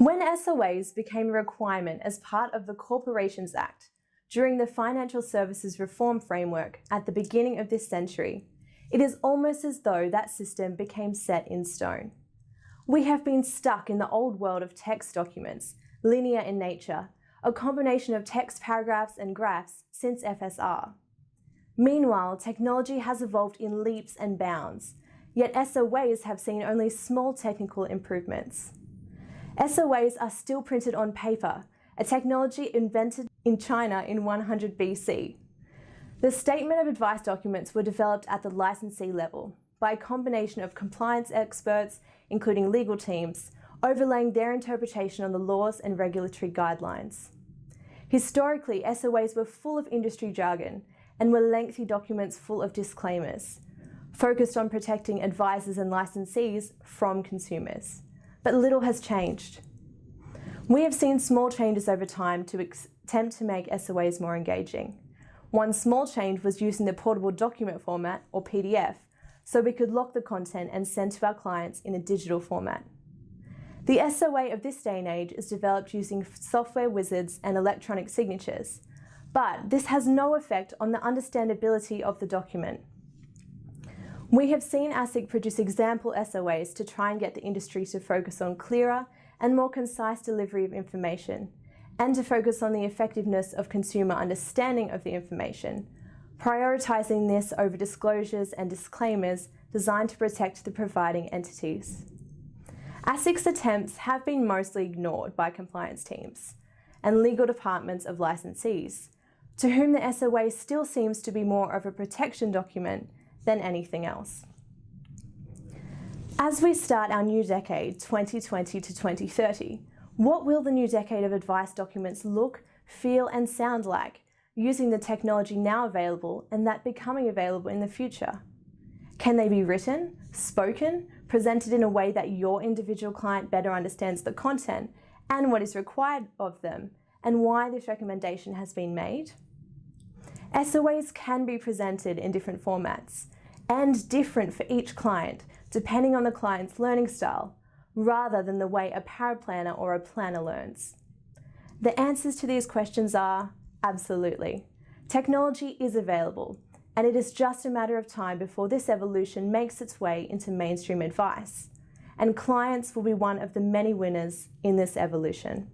When SOAs became a requirement as part of the Corporations Act during the Financial Services Reform Framework at the beginning of this century, it is almost as though that system became set in stone. We have been stuck in the old world of text documents, linear in nature, a combination of text paragraphs and graphs since FSR. Meanwhile, technology has evolved in leaps and bounds, yet SOAs have seen only small technical improvements. SOAs are still printed on paper, a technology invented in China in 100 BC. The Statement of Advice documents were developed at the licensee level by a combination of compliance experts, including legal teams, overlaying their interpretation on the laws and regulatory guidelines. Historically, SOAs were full of industry jargon and were lengthy documents full of disclaimers, focused on protecting advisors and licensees from consumers. But little has changed. We have seen small changes over time to attempt to make SOAs more engaging. One small change was using the portable document format, or PDF, so we could lock the content and send to our clients in a digital format. The SOA of this day and age is developed using software wizards and electronic signatures, but this has no effect on the understandability of the document. We have seen ASIC produce example SOAs to try and get the industry to focus on clearer and more concise delivery of information, and to focus on the effectiveness of consumer understanding of the information, prioritizing this over disclosures and disclaimers designed to protect the providing entities. ASIC's attempts have been mostly ignored by compliance teams and legal departments of licensees, to whom the SOA still seems to be more of a protection document than anything else. As we start our new decade, 2020 to 2030, what will the new decade of advice documents look, feel and sound like, using the technology now available and that becoming available in the future? Can they be written, spoken, presented in a way that your individual client better understands the content and what is required of them, and why this recommendation has been made? SOAs can be presented in different formats and different for each client, depending on the client's learning style, rather than the way a paraplanner or a planner learns. The answers to these questions are absolutely. Technology is available, and it is just a matter of time before this evolution makes its way into mainstream advice, and clients will be one of the many winners in this evolution.